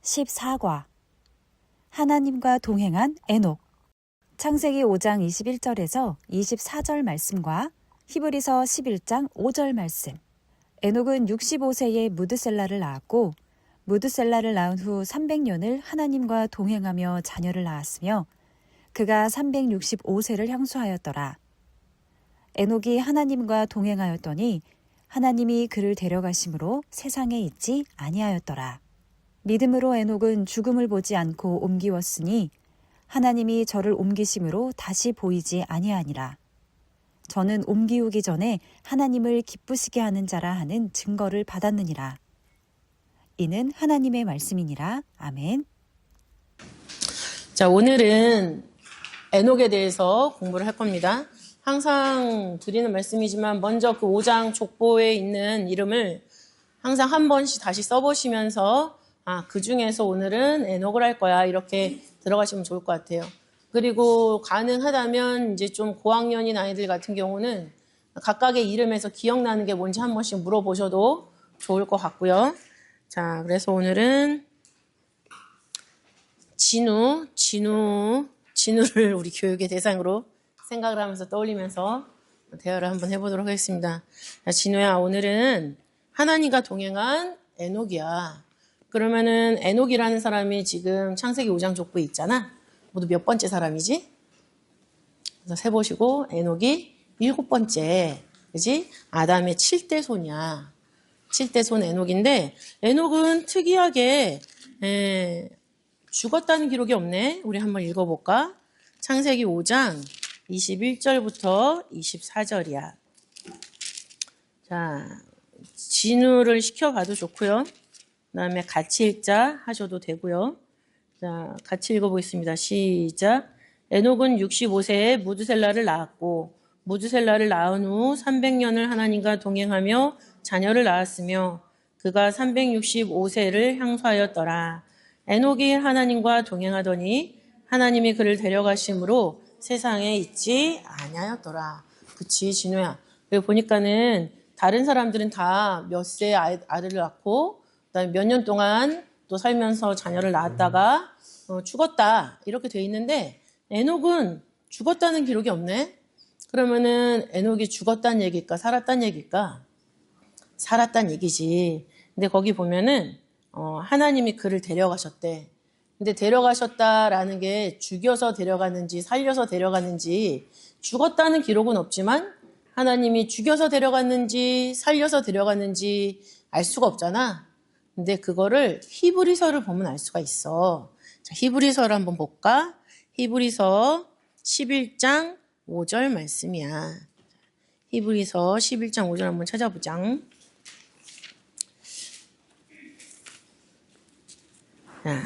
14과 하나님과 동행한 에녹. 창세기 5장 21절에서 24절 말씀과 히브리서 11장 5절 말씀. 에녹은 65세에 무드셀라를 낳았고 무드셀라를 낳은 후 300년을 하나님과 동행하며 자녀를 낳았으며 그가 365세를 향수하였더라. 에녹이 하나님과 동행하였더니 하나님이 그를 데려가심으로 세상에 있지 아니하였더라. 믿음으로 에녹은 죽음을 보지 않고 옮기웠으니 하나님이 저를 옮기심으로 다시 보이지 아니하니라. 저는 옮기우기 전에 하나님을 기쁘시게 하는 자라 하는 증거를 받았느니라. 이는 하나님의 말씀이니라. 아멘. 자, 오늘은 에녹에 대해서 공부를 할 겁니다. 항상 드리는 말씀이지만 먼저 그 5장 족보에 있는 이름을 항상 한 번씩 다시 써보시면서 그 중에서 오늘은 에녹을 할 거야 이렇게 들어가시면 좋을 것 같아요. 그리고 가능하다면 이제 좀 고학년인 아이들 같은 경우는 각각의 이름에서 기억나는 게 뭔지 한 번씩 물어보셔도 좋을 것 같고요. 자, 그래서 오늘은 진우를 우리 교육의 대상으로 생각을 하면서 떠올리면서 대화를 한번 해보도록 하겠습니다. 자, 진우야, 오늘은 하나님과 동행한 에녹이야. 그러면은 에녹이라는 사람이 지금 창세기 5장 족보에 있잖아. 모두 몇 번째 사람이지? 그래서 세보시고 에녹이 7번째. 그지? 아담의 7대 손이야. 7대 손 에녹인데 에녹은 특이하게 죽었다는 기록이 없네. 우리 한번 읽어볼까? 창세기 5장 21절부터 24절이야. 자, 진우를 시켜봐도 좋고요. 그 다음에 같이 읽자 하셔도 되고요. 자, 같이 읽어보겠습니다. 시작. 에녹은 65세에 무드셀라를 낳았고 무드셀라를 낳은 후 300년을 하나님과 동행하며 자녀를 낳았으며 그가 365세를 향수하였더라. 에녹이 하나님과 동행하더니 하나님이 그를 데려가심으로 세상에 있지 아니하였더라. 그치, 진우야. 여기 보니까는 다른 사람들은 다 몇 세 아들을 낳고 그다음에 몇 년 동안 또 살면서 자녀를 낳았다가 죽었다 이렇게 돼 있는데 에녹은 죽었다는 기록이 없네. 그러면은 에녹이 죽었다는 얘기일까 살았다는 얘기일까? 살았다는 얘기지. 근데 거기 보면은 하나님이 그를 데려가셨대. 근데 데려가셨다라는 게 죽여서 데려가는지 살려서 데려가는지 죽었다는 기록은 없지만 하나님이 죽여서 데려갔는지 살려서 데려갔는지 알 수가 없잖아. 근데 그거를 히브리서를 보면 알 수가 있어. 자, 히브리서를 한번 볼까? 히브리서 11장 5절 말씀이야. 히브리서 11장 5절 한번 찾아보자. 자,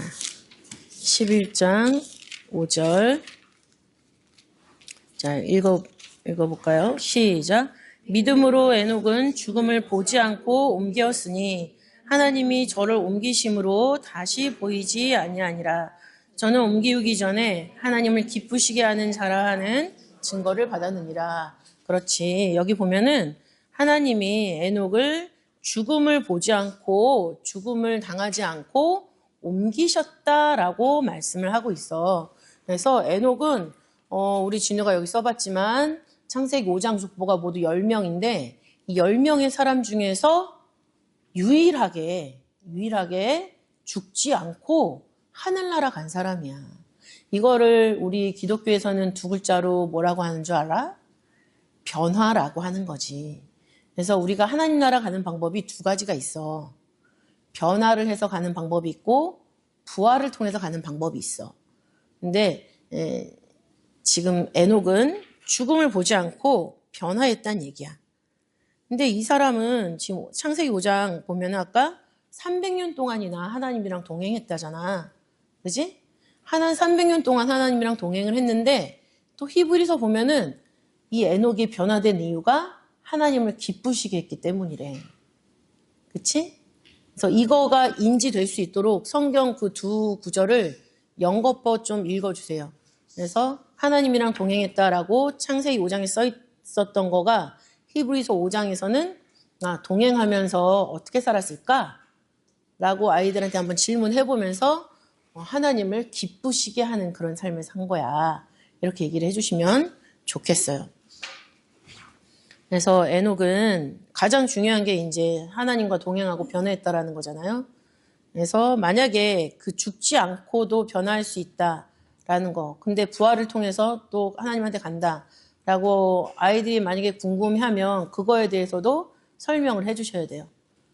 11장 5절. 자, 읽어볼까요? 시작. 믿음으로 에녹은 죽음을 보지 않고 옮겼으니 하나님이 저를 옮기심으로 다시 보이지 아니하니라. 저는 옮기우기 전에 하나님을 기쁘시게 하는 자라 하는 증거를 받았느니라. 그렇지. 여기 보면은 하나님이 에녹을 죽음을 보지 않고 죽음을 당하지 않고 옮기셨다라고 말씀을 하고 있어. 그래서 에녹은 우리 진우가 여기 써봤지만 창세기 5장 족보가 모두 10명인데 이 10명의 사람 중에서 유일하게 죽지 않고 하늘나라 간 사람이야. 이거를 우리 기독교에서는 두 글자로 뭐라고 하는 줄 알아? 변화라고 하는 거지. 그래서 우리가 하나님 나라 가는 방법이 두 가지가 있어. 변화를 해서 가는 방법이 있고 부활을 통해서 가는 방법이 있어. 근데 지금 에녹은 죽음을 보지 않고 변화했다는 얘기야. 근데 이 사람은 지금 창세기 5장 보면 아까 300년 동안이나 하나님이랑 동행했다잖아. 그지? 300년 동안 하나님이랑 동행을 했는데 또 히브리서 보면은 이 에녹이 변화된 이유가 하나님을 기쁘시게 했기 때문이래. 그치? 그래서 이거가 인지될 수 있도록 성경 그 두 구절을 연거퍼 좀 읽어주세요. 그래서 하나님이랑 동행했다라고 창세기 5장에 써 있었던 거가 히브리서 5장에서는 동행하면서 어떻게 살았을까? 라고 아이들한테 한번 질문해보면서 하나님을 기쁘시게 하는 그런 삶을 산 거야. 이렇게 얘기를 해주시면 좋겠어요. 그래서 에녹은 가장 중요한 게 이제 하나님과 동행하고 변화했다라는 거잖아요. 그래서 만약에 그 죽지 않고도 변화할 수 있다라는 거. 근데 부활을 통해서 또 하나님한테 간다라고 아이들이 만약에 궁금해하면 그거에 대해서도 설명을 해주셔야 돼요.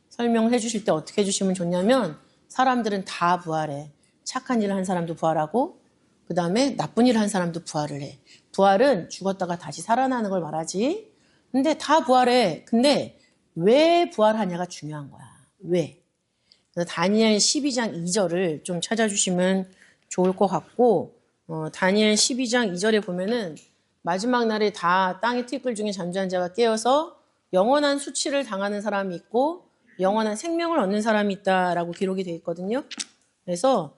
설명을 해주실 때 어떻게 해주시면 좋냐면 사람들은 다 부활해. 착한 일을 한 사람도 부활하고 그 다음에 나쁜 일을 한 사람도 부활을 해. 부활은 죽었다가 다시 살아나는 걸 말하지. 근데 다 부활해. 근데 왜 부활하냐가 중요한 거야. 왜? 그래서 다니엘 12장 2절을 좀 찾아주시면 좋을 것 같고 다니엘 12장 2절에 보면은 마지막 날에 다 땅의 티끌 중에 잠자는 자가 깨어서 영원한 수치를 당하는 사람이 있고 영원한 생명을 얻는 사람이 있다라고 기록이 되어 있거든요. 그래서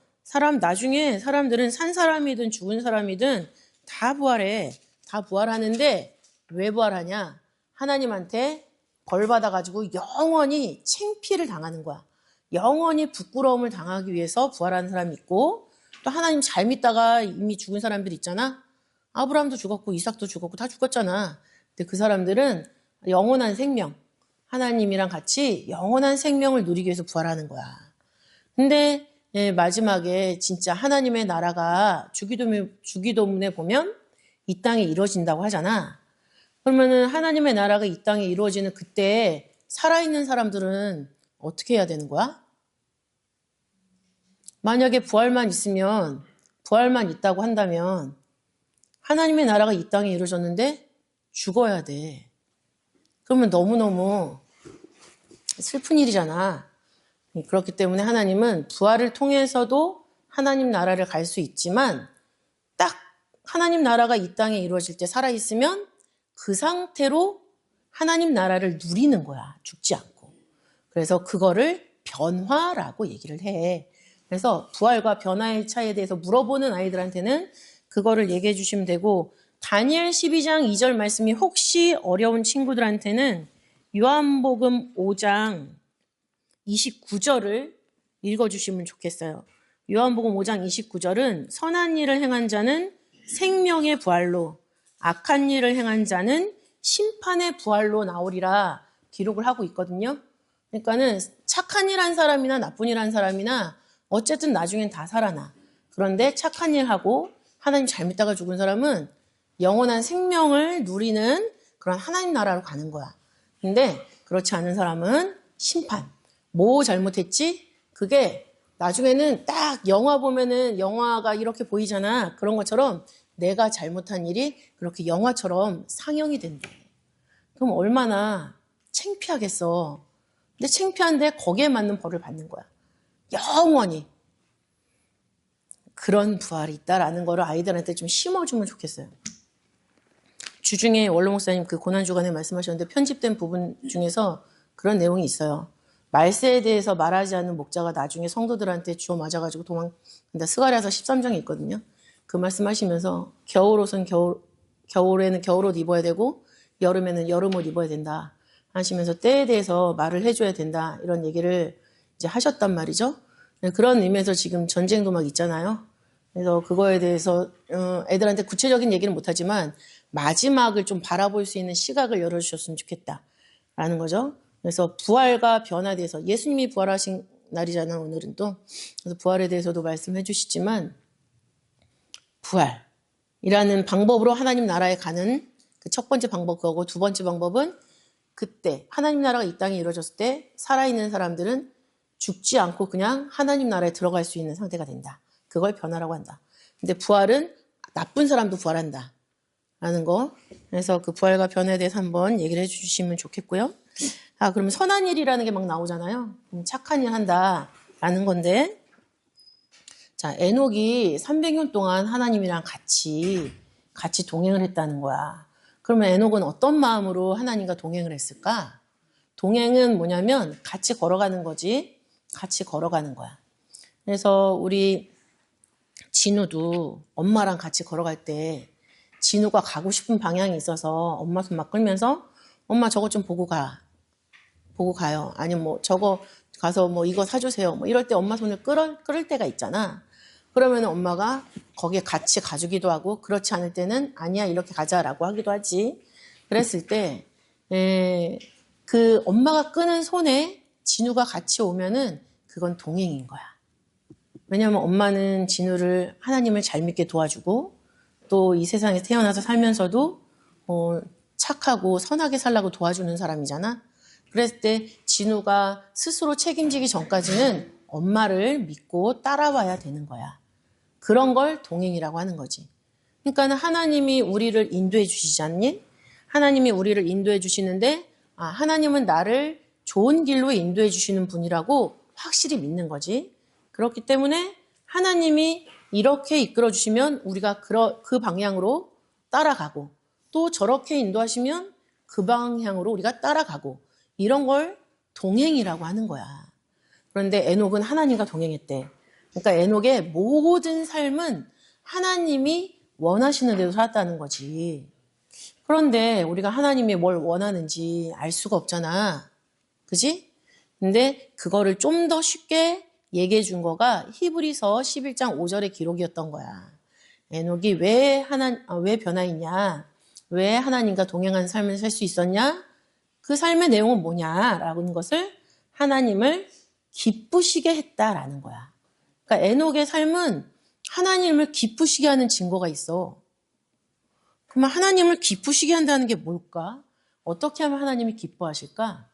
나중에 사람들은 산 사람이든 죽은 사람이든 다 부활해. 다 부활하는데 왜 부활하냐? 하나님한테 벌 받아가지고 영원히 창피를 당하는 거야. 영원히 부끄러움을 당하기 위해서 부활하는 사람이 있고 또 하나님 잘 믿다가 이미 죽은 사람들 있잖아. 아브라함도 죽었고 이삭도 죽었고 다 죽었잖아. 근데 그 사람들은 영원한 생명, 하나님이랑 같이 영원한 생명을 누리기 위해서 부활하는 거야. 근데 마지막에 진짜 하나님의 나라가 주기도문에 보면 이 땅에 이루어진다고 하잖아. 그러면은 하나님의 나라가 이 땅에 이루어지는 그때 살아있는 사람들은 어떻게 해야 되는 거야? 만약에 부활만 있다고 한다면 하나님의 나라가 이 땅에 이루어졌는데 죽어야 돼. 그러면 너무너무 슬픈 일이잖아. 그렇기 때문에 하나님은 부활을 통해서도 하나님 나라를 갈 수 있지만 딱 하나님 나라가 이 땅에 이루어질 때 살아있으면 그 상태로 하나님 나라를 누리는 거야. 죽지 않고. 그래서 그거를 변화라고 얘기를 해. 그래서 부활과 변화의 차이에 대해서 물어보는 아이들한테는 그거를 얘기해 주시면 되고 다니엘 12장 2절 말씀이 혹시 어려운 친구들한테는 요한복음 5장 29절을 읽어주시면 좋겠어요. 요한복음 5장 29절은 선한 일을 행한 자는 생명의 부활로 악한 일을 행한 자는 심판의 부활로 나오리라 기록을 하고 있거든요. 그러니까는 착한 일 한 사람이나 나쁜 일 한 사람이나 어쨌든 나중엔 다 살아나. 그런데 착한 일 하고 하나님 잘 믿다가 죽은 사람은 영원한 생명을 누리는 그런 하나님 나라로 가는 거야. 근데 그렇지 않은 사람은 심판. 뭐 잘못했지? 그게 나중에는 딱 영화 보면은 영화가 이렇게 보이잖아. 그런 것처럼 내가 잘못한 일이 그렇게 영화처럼 상영이 된대. 그럼 얼마나 창피하겠어. 근데 창피한데 거기에 맞는 벌을 받는 거야. 영원히. 그런 부활이 있다라는 거를 아이들한테 좀 심어주면 좋겠어요. 주중에 원로 목사님 그 고난주간에 말씀하셨는데 편집된 부분 중에서 그런 내용이 있어요. 말세에 대해서 말하지 않는 목자가 나중에 성도들한테 주워 맞아가지고 도망간다. 스가랴서 13장에 있거든요. 그 말씀하시면서 겨울에는 겨울옷 입어야 되고 여름에는 여름옷 입어야 된다 하시면서 때에 대해서 말을 해줘야 된다 이런 얘기를 이제 하셨단 말이죠. 그런 의미에서 지금 전쟁도 막 있잖아요. 그래서 그거에 대해서 애들한테 구체적인 얘기는 못하지만 마지막을 좀 바라볼 수 있는 시각을 열어주셨으면 좋겠다라는 거죠. 그래서 부활과 변화에 대해서 예수님이 부활하신 날이잖아 오늘은 또. 그래서 부활에 대해서도 말씀해 주시지만 부활이라는 방법으로 하나님 나라에 가는 그 첫 번째 방법 그거고 두 번째 방법은 그때 하나님 나라가 이 땅에 이루어졌을 때 살아있는 사람들은 죽지 않고 그냥 하나님 나라에 들어갈 수 있는 상태가 된다. 그걸 변화라고 한다. 근데 부활은 나쁜 사람도 부활한다. 라는 거. 그래서 그 부활과 변화에 대해서 한번 얘기를 해주시면 좋겠고요. 그러면 선한 일이라는 게 막 나오잖아요. 착한 일 한다. 라는 건데. 자, 에녹이 300년 동안 하나님이랑 같이 동행을 했다는 거야. 그러면 에녹은 어떤 마음으로 하나님과 동행을 했을까? 동행은 뭐냐면 같이 걸어가는 거지. 같이 걸어가는 거야. 그래서 우리 진우도 엄마랑 같이 걸어갈 때 진우가 가고 싶은 방향이 있어서 엄마 손 막 끌면서 엄마 저거 좀 보고 가요. 아니면 뭐 저거 가서 뭐 이거 사주세요. 뭐 이럴 때 엄마 손을 끌을 때가 있잖아. 그러면 엄마가 거기에 같이 가주기도 하고 그렇지 않을 때는 아니야 이렇게 가자라고 하기도 하지. 그랬을 때 그 엄마가 끄는 손에 진우가 같이 오면은 그건 동행인 거야. 왜냐하면 엄마는 진우를 하나님을 잘 믿게 도와주고 또 이 세상에 태어나서 살면서도 착하고 선하게 살라고 도와주는 사람이잖아. 그랬을 때 진우가 스스로 책임지기 전까지는 엄마를 믿고 따라와야 되는 거야. 그런 걸 동행이라고 하는 거지. 그러니까 하나님이 우리를 인도해 주시지 않니? 하나님이 우리를 인도해 주시는데 하나님은 나를 좋은 길로 인도해 주시는 분이라고 확실히 믿는 거지. 그렇기 때문에 하나님이 이렇게 이끌어 주시면 우리가 그 방향으로 따라가고 또 저렇게 인도하시면 그 방향으로 우리가 따라가고 이런 걸 동행이라고 하는 거야. 그런데 에녹은 하나님과 동행했대. 그러니까 에녹의 모든 삶은 하나님이 원하시는 대로 살았다는 거지. 그런데 우리가 하나님이 뭘 원하는지 알 수가 없잖아. 그지? 근데 그거를 좀 더 쉽게 얘기해 준 거가 히브리서 11장 5절의 기록이었던 거야. 에녹이 왜 변화했냐? 왜 하나님과 동행하는 삶을 살 수 있었냐? 그 삶의 내용은 뭐냐라는 것을 하나님을 기쁘시게 했다라는 거야. 그러니까 에녹의 삶은 하나님을 기쁘시게 하는 증거가 있어. 그러면 하나님을 기쁘시게 한다는 게 뭘까? 어떻게 하면 하나님이 기뻐하실까?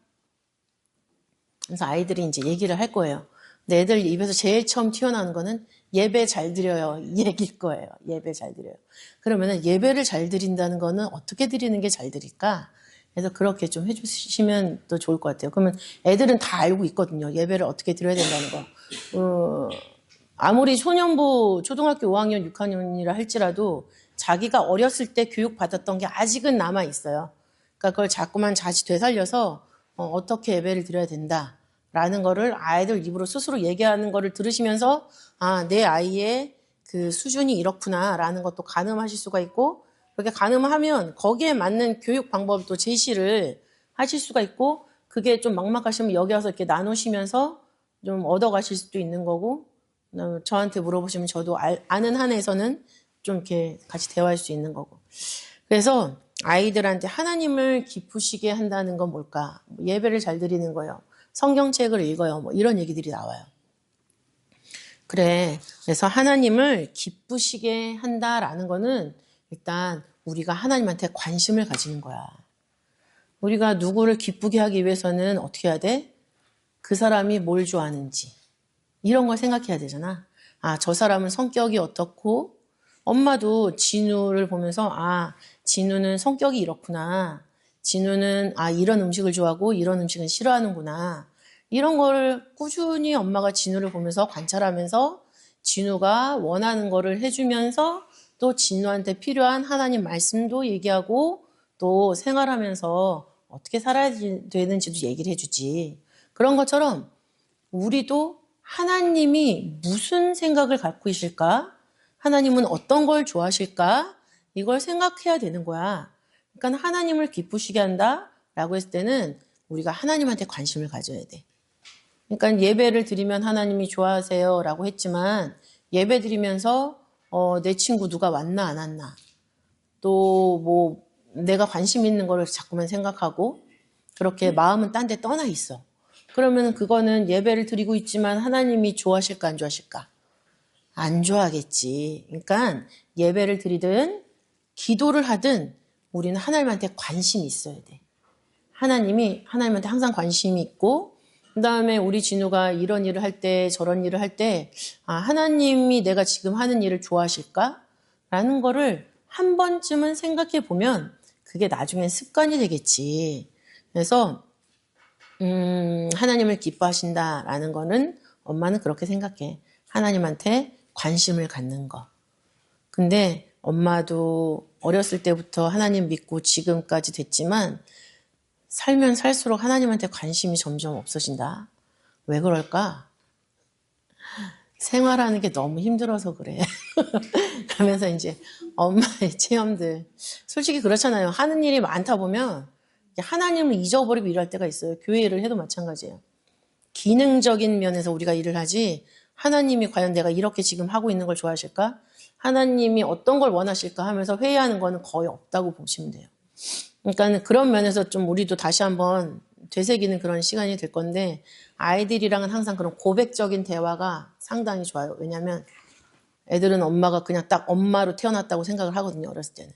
그래서 아이들이 이제 얘기를 할 거예요. 근데 애들 입에서 제일 처음 튀어나오는 거는 예배 잘 드려요. 이 얘기일 거예요. 예배 잘 드려요. 그러면은 예배를 잘 드린다는 거는 어떻게 드리는 게 잘 드릴까? 그래서 그렇게 좀 해주시면 또 좋을 것 같아요. 그러면 애들은 다 알고 있거든요. 예배를 어떻게 드려야 된다는 거. 아무리 초년부 초등학교 5학년, 6학년이라 할지라도 자기가 어렸을 때 교육받았던 게 아직은 남아있어요. 그러니까 그걸 자꾸만 다시 되살려서 어떻게 예배를 드려야 된다라는 거를 아이들 입으로 스스로 얘기하는 거를 들으시면서 내 아이의 그 수준이 이렇구나라는 것도 가늠하실 수가 있고 그렇게 가늠하면 거기에 맞는 교육 방법도 제시를 하실 수가 있고 그게 좀 막막하시면 여기 와서 이렇게 나누시면서 좀 얻어가실 수도 있는 거고 저한테 물어보시면 저도 아는 한에서는 좀 이렇게 같이 대화할 수 있는 거고. 그래서 아이들한테 하나님을 기쁘시게 한다는 건 뭘까? 예배를 잘 드리는 거예요. 성경책을 읽어요. 뭐 이런 얘기들이 나와요. 그래. 그래서 하나님을 기쁘시게 한다라는 거는 일단 우리가 하나님한테 관심을 가지는 거야. 우리가 누구를 기쁘게 하기 위해서는 어떻게 해야 돼? 그 사람이 뭘 좋아하는지. 이런 걸 생각해야 되잖아. 저 사람은 성격이 어떻고 엄마도 진우를 보면서 진우는 성격이 이렇구나. 진우는 이런 음식을 좋아하고 이런 음식은 싫어하는구나. 이런 거를 꾸준히 엄마가 진우를 보면서 관찰하면서 진우가 원하는 거를 해주면서 또 진우한테 필요한 하나님 말씀도 얘기하고 또 생활하면서 어떻게 살아야 되는지도 얘기를 해주지. 그런 것처럼 우리도 하나님이 무슨 생각을 갖고 계실까? 하나님은 어떤 걸 좋아하실까? 이걸 생각해야 되는 거야. 그러니까 하나님을 기쁘시게 한다라고 했을 때는 우리가 하나님한테 관심을 가져야 돼. 그러니까 예배를 드리면 하나님이 좋아하세요라고 했지만 예배 드리면서 내 친구 누가 왔나 안 왔나 또 뭐 내가 관심 있는 거를 자꾸만 생각하고 그렇게 마음은 딴 데 떠나 있어. 그러면 그거는 예배를 드리고 있지만 하나님이 좋아하실까 안 좋아하실까? 안 좋아하겠지. 그러니까 예배를 드리든 기도를 하든 우리는 하나님한테 관심이 있어야 돼. 하나님한테 항상 관심이 있고 그 다음에 우리 진우가 이런 일을 할 때 저런 일을 할 때 하나님이 내가 지금 하는 일을 좋아하실까? 라는 거를 한 번쯤은 생각해 보면 그게 나중엔 습관이 되겠지. 그래서 하나님을 기뻐하신다라는 거는 엄마는 그렇게 생각해. 하나님한테 관심을 갖는 거. 근데 엄마도 어렸을 때부터 하나님 믿고 지금까지 됐지만 살면 살수록 하나님한테 관심이 점점 없어진다. 왜 그럴까? 생활하는 게 너무 힘들어서 그래. 그러면서 이제 엄마의 체험들. 솔직히 그렇잖아요. 하는 일이 많다 보면 하나님을 잊어버리고 일할 때가 있어요. 교회 일을 해도 마찬가지예요. 기능적인 면에서 우리가 일을 하지 하나님이 과연 내가 이렇게 지금 하고 있는 걸 좋아하실까? 하나님이 어떤 걸 원하실까 하면서 회의하는 거는 거의 없다고 보시면 돼요. 그러니까 그런 면에서 좀 우리도 다시 한번 되새기는 그런 시간이 될 건데 아이들이랑은 항상 그런 고백적인 대화가 상당히 좋아요. 왜냐하면 애들은 엄마가 그냥 딱 엄마로 태어났다고 생각을 하거든요. 어렸을 때는.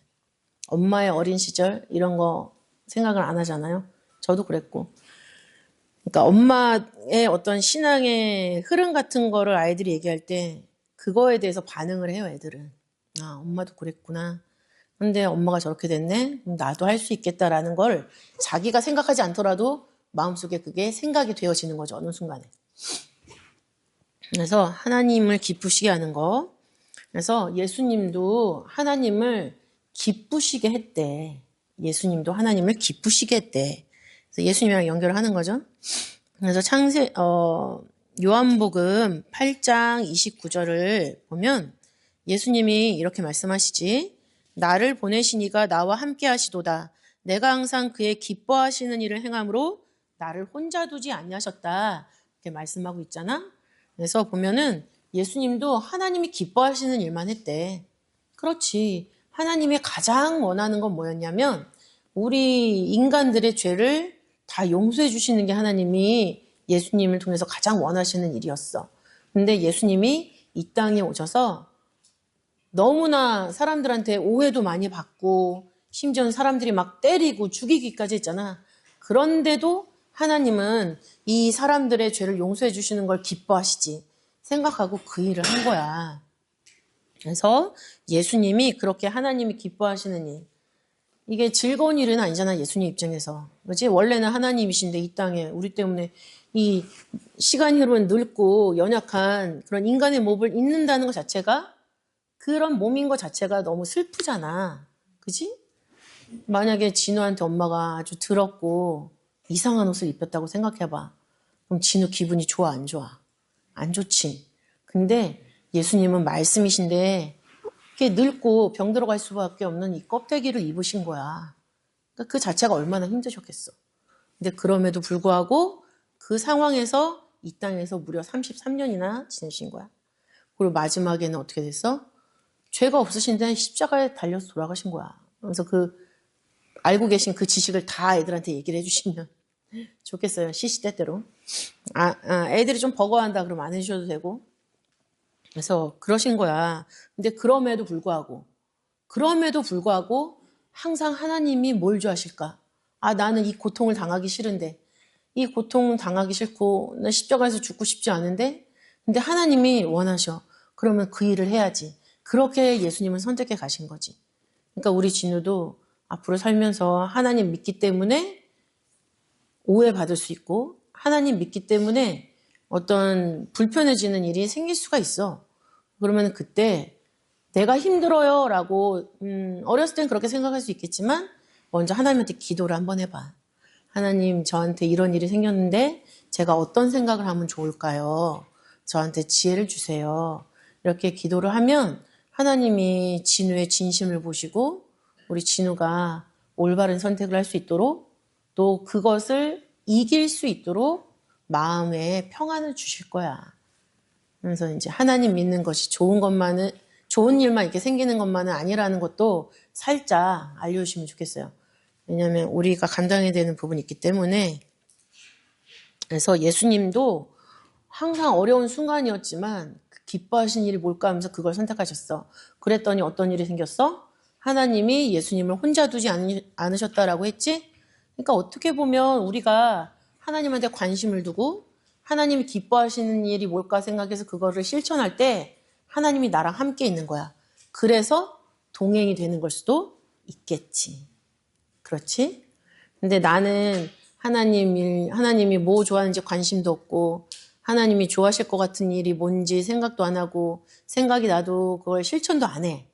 엄마의 어린 시절 이런 거 생각을 안 하잖아요. 저도 그랬고. 그러니까 엄마의 어떤 신앙의 흐름 같은 거를 아이들이 얘기할 때 그거에 대해서 반응을 해요, 애들은. 아, 엄마도 그랬구나. 근데 엄마가 저렇게 됐네? 그럼 나도 할 수 있겠다라는 걸 자기가 생각하지 않더라도 마음속에 그게 생각이 되어지는 거죠, 어느 순간에. 그래서 하나님을 기쁘시게 하는 거. 그래서 예수님도 하나님을 기쁘시게 했대. 예수님도 하나님을 기쁘시게 했대. 그래서 예수님이랑 연결을 하는 거죠. 그래서 요한복음 8장 29절을 보면 예수님이 이렇게 말씀하시지. 나를 보내시니가 나와 함께 하시도다. 내가 항상 그의 기뻐하시는 일을 행함으로 나를 혼자 두지 아니하셨다. 이렇게 말씀하고 있잖아. 그래서 보면은 예수님도 하나님이 기뻐하시는 일만 했대. 그렇지. 하나님이 가장 원하는 건 뭐였냐면 우리 인간들의 죄를 다 용서해 주시는 게 하나님이 예수님을 통해서 가장 원하시는 일이었어. 근데 예수님이 이 땅에 오셔서 너무나 사람들한테 오해도 많이 받고 심지어는 사람들이 막 때리고 죽이기까지 했잖아. 그런데도 하나님은 이 사람들의 죄를 용서해 주시는 걸 기뻐하시지 생각하고 그 일을 한 거야. 그래서 예수님이 그렇게 하나님이 기뻐하시는 일, 이게 즐거운 일은 아니잖아, 예수님 입장에서. 그렇지? 원래는 하나님이신데 이 땅에 우리 때문에 이 시간이 흐르면 늙고 연약한 그런 인간의 몸을 입는다는 것 자체가 그런 몸인 것 자체가 너무 슬프잖아. 그지? 만약에 진우한테 엄마가 아주 더럽고 이상한 옷을 입혔다고 생각해봐. 그럼 진우 기분이 좋아, 안 좋아? 안 좋지. 근데 예수님은 말씀이신데 이렇게 늙고 병들어갈 수밖에 없는 이 껍데기를 입으신 거야. 그러니까 그 자체가 얼마나 힘드셨겠어. 근데 그럼에도 불구하고 그 상황에서 이 땅에서 무려 33년이나 지내신 거야. 그리고 마지막에는 어떻게 됐어? 죄가 없으신데 십자가에 달려서 돌아가신 거야. 그래서 그 알고 계신 그 지식을 다 애들한테 얘기를 해주시면 좋겠어요. 시시때때로. 애들이 좀 버거워한다 그러면 안 해주셔도 되고. 그래서 그러신 거야. 근데 그럼에도 불구하고 항상 하나님이 뭘 좋아하실까? 아, 나는 이 고통을 당하기 싫은데, 이 고통을 당하기 싫고, 나 십자가에서 죽고 싶지 않은데, 근데 하나님이 원하셔. 그러면 그 일을 해야지. 그렇게 예수님은 선택해 가신 거지. 그러니까 우리 진우도 앞으로 살면서 하나님 믿기 때문에 오해받을 수 있고, 하나님 믿기 때문에 어떤 불편해지는 일이 생길 수가 있어. 그러면 그때 내가 힘들어요 라고 어렸을 땐 그렇게 생각할 수 있겠지만 먼저 하나님한테 기도를 한번 해봐. 하나님, 저한테 이런 일이 생겼는데 제가 어떤 생각을 하면 좋을까요? 저한테 지혜를 주세요. 이렇게 기도를 하면 하나님이 진우의 진심을 보시고 우리 진우가 올바른 선택을 할 수 있도록 또 그것을 이길 수 있도록 마음에 평안을 주실 거야. 그래서 이제 하나님 믿는 것이 좋은 일만 이렇게 생기는 것만은 아니라는 것도 살짝 알려주시면 좋겠어요. 왜냐하면 우리가 감당해야 되는 부분이 있기 때문에. 그래서 예수님도 항상 어려운 순간이었지만 기뻐하신 일이 뭘까 하면서 그걸 선택하셨어. 그랬더니 어떤 일이 생겼어? 하나님이 예수님을 혼자 두지 않으셨다라고 했지? 그러니까 어떻게 보면 우리가 하나님한테 관심을 두고 하나님이 기뻐하시는 일이 뭘까 생각해서 그거를 실천할 때 하나님이 나랑 함께 있는 거야. 그래서 동행이 되는 걸 수도 있겠지. 그렇지? 근데 나는 하나님이 뭐 좋아하는지 관심도 없고 하나님이 좋아하실 것 같은 일이 뭔지 생각도 안 하고 생각이 나도 그걸 실천도 안 해.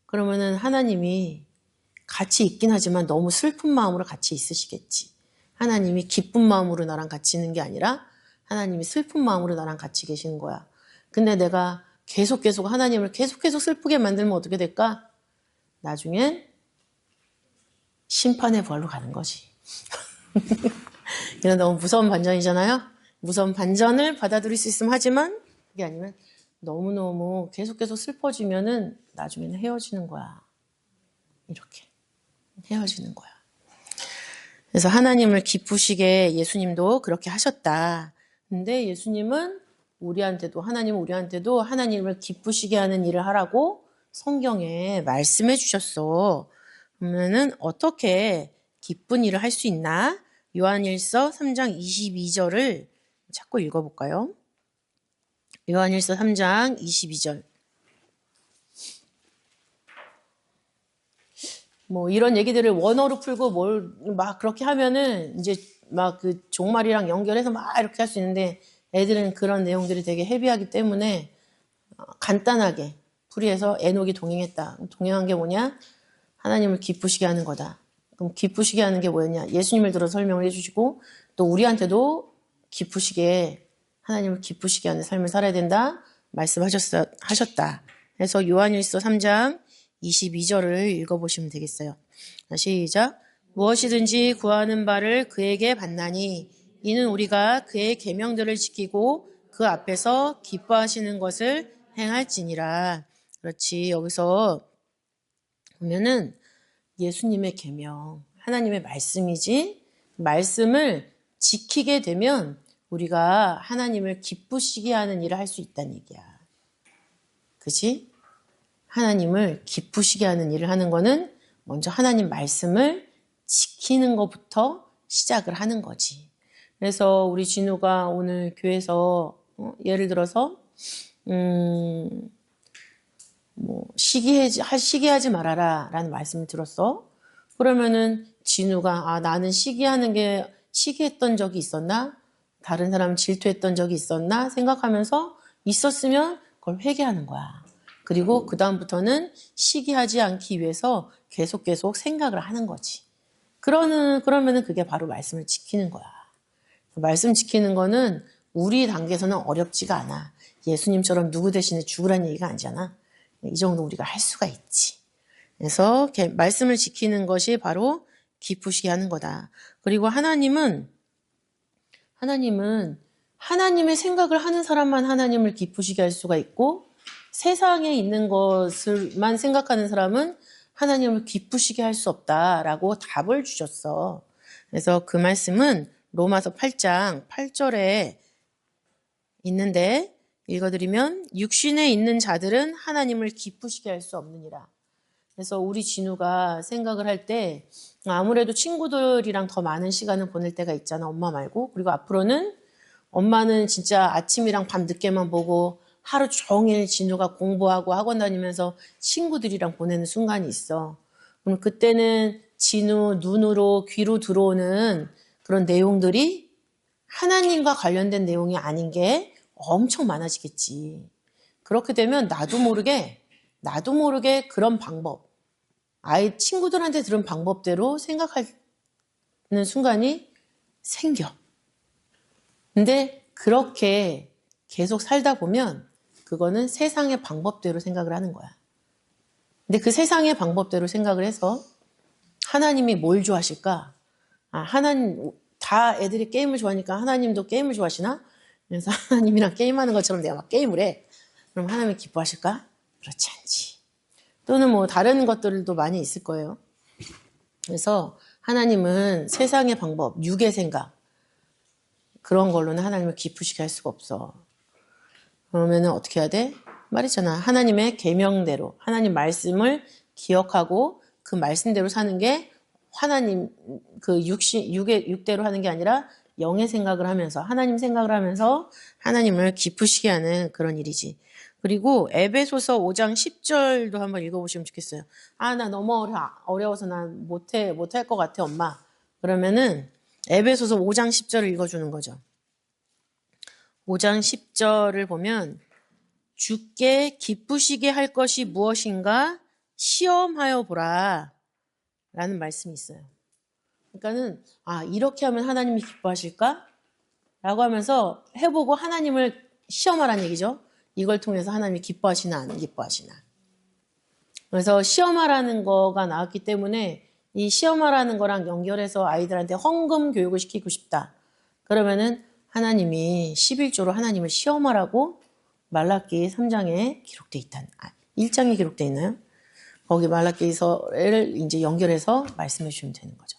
그러면은 하나님이 같이 있긴 하지만 너무 슬픈 마음으로 같이 있으시겠지. 하나님이 기쁜 마음으로 나랑 같이 있는 게 아니라 하나님이 슬픈 마음으로 나랑 같이 계시는 거야. 근데 내가 계속 하나님을 계속 슬프게 만들면 어떻게 될까? 나중엔 심판의 부활로 가는 거지. 이건 너무 무서운 반전이잖아요. 우선 반전을 받아들일 수 있으면 하지만 그게 아니면 너무너무 계속 슬퍼지면은 나중에는 헤어지는 거야. 이렇게 헤어지는 거야. 그래서 하나님을 기쁘시게 예수님도 그렇게 하셨다. 근데 예수님은 하나님은 우리한테도 하나님을 기쁘시게 하는 일을 하라고 성경에 말씀해 주셨어. 그러면은 어떻게 기쁜 일을 할 수 있나? 요한일서 3장 22절을 자꾸 읽어볼까요? 요한일서 3장 22절. 뭐 이런 얘기들을 원어로 풀고 뭘 막 그렇게 하면은 이제 막 그 종말이랑 연결해서 막 이렇게 할 수 있는데 애들은 그런 내용들이 되게 헤비하기 때문에 간단하게 풀이해서 에녹이 동행했다. 동행한 게 뭐냐? 하나님을 기쁘시게 하는 거다. 그럼 기쁘시게 하는 게 뭐였냐? 예수님을 들어 설명을 해주시고 또 우리한테도 하나님을 기쁘시게 하는 삶을 살아야 된다 말씀하셨다. 그래서 요한일서 3장 22절을 읽어보시면 되겠어요. 시작. 무엇이든지 구하는 바를 그에게 받나니 이는 우리가 그의 계명들을 지키고 그 앞에서 기뻐하시는 것을 행할지니라. 그렇지. 여기서 보면은 예수님의 계명, 하나님의 말씀이지. 말씀을 지키게 되면 우리가 하나님을 기쁘시게 하는 일을 할 수 있다는 얘기야. 그지? 하나님을 기쁘시게 하는 일을 하는 거는 먼저 하나님 말씀을 지키는 것부터 시작을 하는 거지. 그래서 우리 진우가 오늘 교회에서 예를 들어서 시기하지 말아라 라는 말씀을 들었어. 그러면은 진우가 나는 시기했던 적이 있었나? 다른 사람 질투했던 적이 있었나? 생각하면서 있었으면 그걸 회개하는 거야. 그리고 그 다음부터는 시기하지 않기 위해서 계속 생각을 하는 거지. 그러면은 그게 바로 말씀을 지키는 거야. 말씀 지키는 거는 우리 단계에서는 어렵지가 않아. 예수님처럼 누구 대신에 죽으라는 얘기가 아니잖아. 이 정도 우리가 할 수가 있지. 그래서 말씀을 지키는 것이 바로 기쁘시게 하는 거다. 그리고 하나님은 하나님의 생각을 하는 사람만 하나님을 기쁘시게 할 수가 있고 세상에 있는 것을만 생각하는 사람은 하나님을 기쁘시게 할 수 없다라고 답을 주셨어. 그래서 그 말씀은 로마서 8장 8절에 있는데 읽어드리면 육신에 있는 자들은 하나님을 기쁘시게 할 수 없느니라. 그래서 우리 진우가 생각을 할 때 아무래도 친구들이랑 더 많은 시간을 보낼 때가 있잖아. 엄마 말고. 그리고 앞으로는 엄마는 진짜 아침이랑 밤 늦게만 보고 하루 종일 진우가 공부하고 학원 다니면서 친구들이랑 보내는 순간이 있어. 그럼 그때는 진우 눈으로 귀로 들어오는 그런 내용들이 하나님과 관련된 내용이 아닌 게 엄청 많아지겠지. 그렇게 되면 나도 모르게 그런 방법, 친구들한테 들은 방법대로 생각하는 순간이 생겨. 근데 그렇게 계속 살다 보면 그거는 세상의 방법대로 생각을 하는 거야. 근데 그 세상의 방법대로 생각을 해서 하나님이 뭘 좋아하실까? 하나님, 다 애들이 게임을 좋아하니까 하나님도 게임을 좋아하시나? 그래서 하나님이랑 게임하는 것처럼 내가 막 게임을 해. 그럼 하나님이 기뻐하실까? 그렇지 않지. 또는 뭐 다른 것들도 많이 있을 거예요. 그래서 하나님은 세상의 방법, 육의 생각, 그런 걸로는 하나님을 기쁘시게 할 수가 없어. 그러면은 어떻게 해야 돼? 말했잖아. 하나님의 계명대로, 하나님 말씀을 기억하고 그 말씀대로 사는 게 하나님, 육대로 하는 게 아니라 영의 생각을 하면서, 하나님 생각을 하면서 하나님을 기쁘시게 하는 그런 일이지. 그리고 에베소서 5장 10절도 한번 읽어보시면 좋겠어요. 나 너무 어려워서 난 못할 것 같아, 엄마. 그러면은 에베소서 5장 10절을 읽어주는 거죠. 5장 10절을 보면 주께 기쁘시게 할 것이 무엇인가 시험하여 보라 라는 말씀이 있어요. 그러니까는 이렇게 하면 하나님이 기뻐하실까? 라고 하면서 해보고 하나님을 시험하라는 얘기죠. 이걸 통해서 하나님이 기뻐하시나 안 기뻐하시나. 그래서 시험하라는 거가 나왔기 때문에 이 시험하라는 거랑 연결해서 아이들한테 헌금 교육을 시키고 싶다. 그러면은 하나님이 11조로 하나님을 시험하라고 말라기 3장에 기록되어 있다는, 1장에 기록되어 있나요? 거기 말라기서를 이제 연결해서 말씀해 주시면 되는 거죠.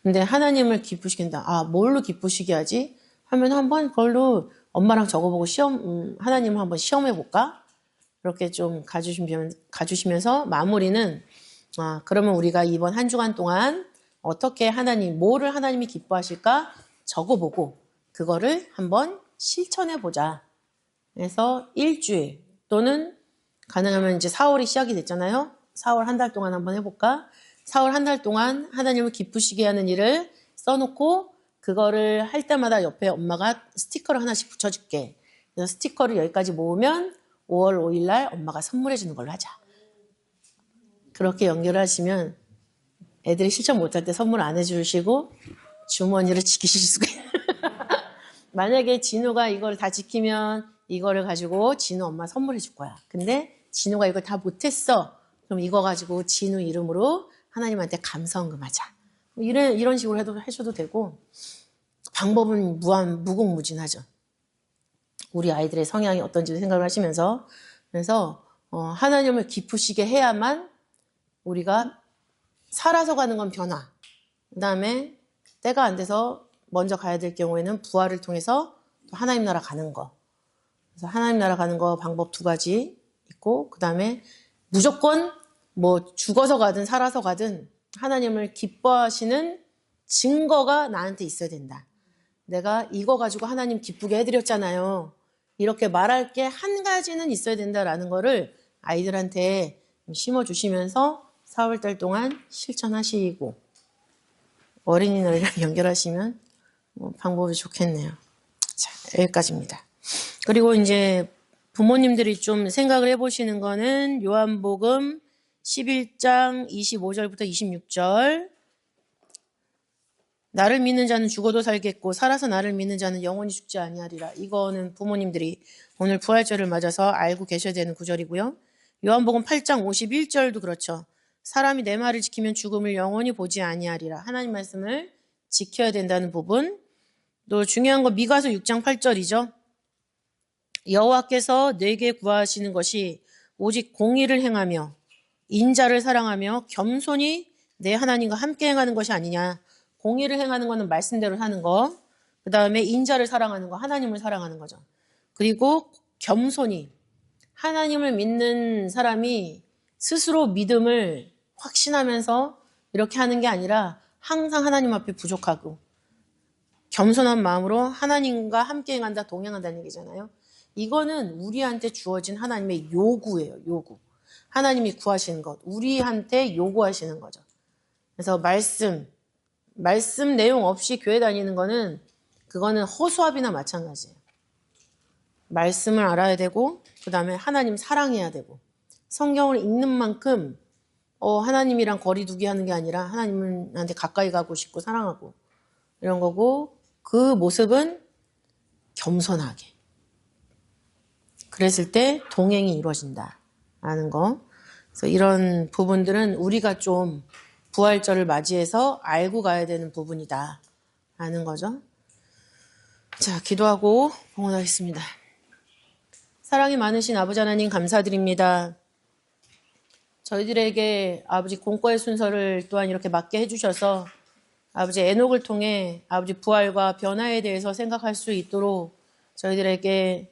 근데 하나님을 기쁘시킨다. 뭘로 기쁘시게 하지? 하면 한번 그걸로 엄마랑 적어보고 하나님을 한번 시험해 볼까? 그렇게 좀 가주시면서 마무리는, 그러면 우리가 이번 한 주간 동안 어떻게 뭐를 하나님이 기뻐하실까? 적어보고, 그거를 한번 실천해 보자. 그래서 일주일 또는 가능하면 이제 4월이 시작이 됐잖아요. 4월 한 달 동안 한번 해볼까? 4월 한 달 동안 하나님을 기쁘시게 하는 일을 써놓고 그거를 할 때마다 옆에 엄마가 스티커를 하나씩 붙여줄게. 그래서 스티커를 여기까지 모으면 5월 5일 날 엄마가 선물해 주는 걸로 하자. 그렇게 연결하시면 애들이 실천 못할 때 선물 안 해주시고 주머니를 지키실 수가 있어요. 만약에 진우가 이걸 다 지키면 이거를 가지고 진우 엄마 선물해 줄 거야. 근데 진우가 이걸 다 못했어. 그럼 이거 가지고 진우 이름으로 하나님한테 감사헌금 하자. 이런 식으로 하셔도 되고, 방법은 무궁무진하죠. 우리 아이들의 성향이 어떤지 생각을 하시면서. 그래서 하나님을 기쁘시게 해야만 우리가 살아서 가는 건 변화. 그 다음에 때가 안 돼서 먼저 가야 될 경우에는 부활을 통해서 또 하나님 나라 가는 거. 그래서 하나님 나라 가는 거 방법 2가지 있고, 그 다음에 무조건 죽어서 가든 살아서 가든 하나님을 기뻐하시는 증거가 나한테 있어야 된다. 내가 이거 가지고 하나님 기쁘게 해드렸잖아요. 이렇게 말할 게 한 가지는 있어야 된다라는 거를 아이들한테 심어주시면서 4월달 동안 실천하시고, 어린이날이랑 연결하시면 방법이 좋겠네요. 자, 여기까지입니다. 그리고 이제 부모님들이 좀 생각을 해보시는 거는 요한복음 11장 25절부터 26절. 나를 믿는 자는 죽어도 살겠고 살아서 나를 믿는 자는 영원히 죽지 아니하리라. 이거는 부모님들이 오늘 부활절을 맞아서 알고 계셔야 되는 구절이고요. 요한복음 8장 51절도 그렇죠. 사람이 내 말을 지키면 죽음을 영원히 보지 아니하리라. 하나님 말씀을 지켜야 된다는 부분. 또 중요한 거 미가서 6장 8절이죠. 여호와께서 내게 구하시는 것이 오직 공의를 행하며 인자를 사랑하며 겸손히 내 하나님과 함께 행하는 것이 아니냐. 공의를 행하는 것은 말씀대로 사는 거. 그 다음에 인자를 사랑하는 거, 하나님을 사랑하는 거죠. 그리고 겸손히 하나님을 믿는 사람이 스스로 믿음을 확신하면서 이렇게 하는 게 아니라 항상 하나님 앞에 부족하고 겸손한 마음으로 하나님과 함께 행한다, 동행한다는 얘기잖아요. 이거는 우리한테 주어진 하나님의 요구예요. 요구. 하나님이 구하시는 것, 우리한테 요구하시는 거죠. 그래서 말씀 내용 없이 교회 다니는 거는 그거는 허수아비나 마찬가지예요. 말씀을 알아야 되고, 그 다음에 하나님 사랑해야 되고, 성경을 읽는 만큼 하나님이랑 거리 두기 하는 게 아니라 하나님한테 가까이 가고 싶고 사랑하고 이런 거고, 그 모습은 겸손하게. 그랬을 때 동행이 이루어진다라는 거. 그래서 이런 부분들은 우리가 좀 부활절을 맞이해서 알고 가야 되는 부분이다 라는 거죠. 자, 기도하고 봉헌하겠습니다. 사랑이 많으신 아버지 하나님 감사드립니다. 저희들에게 아버지 공과의 순서를 또한 이렇게 맞게 해주셔서 아버지 에녹을 통해 아버지 부활과 변화에 대해서 생각할 수 있도록 저희들에게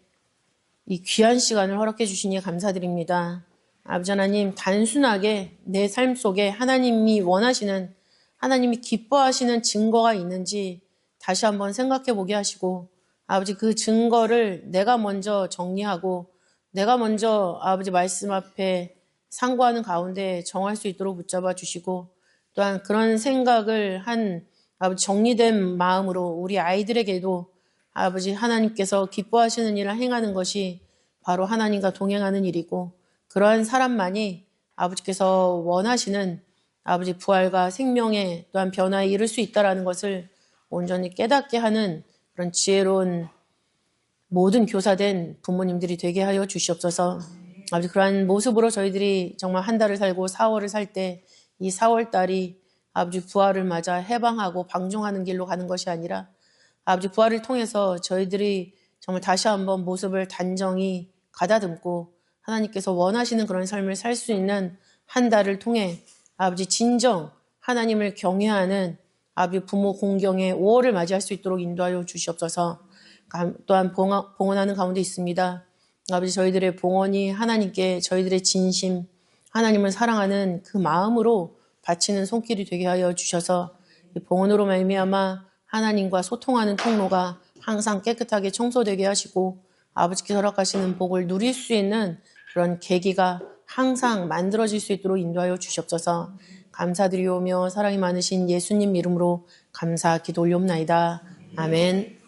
이 귀한 시간을 허락해 주시니 감사드립니다. 아버지 하나님, 단순하게 내 삶 속에 하나님이 원하시는, 하나님이 기뻐하시는 증거가 있는지 다시 한번 생각해 보게 하시고, 아버지 그 증거를 내가 먼저 정리하고 내가 먼저 아버지 말씀 앞에 상고하는 가운데 정할 수 있도록 붙잡아 주시고, 또한 그런 생각을 한 아버지 정리된 마음으로 우리 아이들에게도 아버지 하나님께서 기뻐하시는 일을 행하는 것이 바로 하나님과 동행하는 일이고, 그러한 사람만이 아버지께서 원하시는 아버지 부활과 생명의 또한 변화에 이를 수 있다는 것을 온전히 깨닫게 하는 그런 지혜로운 모든 교사된 부모님들이 되게 하여 주시옵소서. 아버지 그러한 모습으로 저희들이 정말 한 달을 살고 4월을 살 때 이 4월 달이 아버지 부활을 맞아 해방하고 방종하는 길로 가는 것이 아니라 아버지 부활을 통해서 저희들이 정말 다시 한번 모습을 단정히 가다듬고 하나님께서 원하시는 그런 삶을 살 수 있는 한 달을 통해 아버지 진정 하나님을 경외하는 아버지 부모 공경의 5월을 맞이할 수 있도록 인도하여 주시옵소서. 또한 봉헌하는 가운데 있습니다. 아버지 저희들의 봉헌이 하나님께 저희들의 진심, 하나님을 사랑하는 그 마음으로 바치는 손길이 되게 하여 주셔서 이 봉헌으로 말미암아 하나님과 소통하는 통로가 항상 깨끗하게 청소되게 하시고 아버지께서 허락하시는 복을 누릴 수 있는 그런 계기가 항상 만들어질 수 있도록 인도하여 주시옵소서. 감사드리오며 사랑이 많으신 예수님 이름으로 감사 기도 올리옵나이다. 아멘.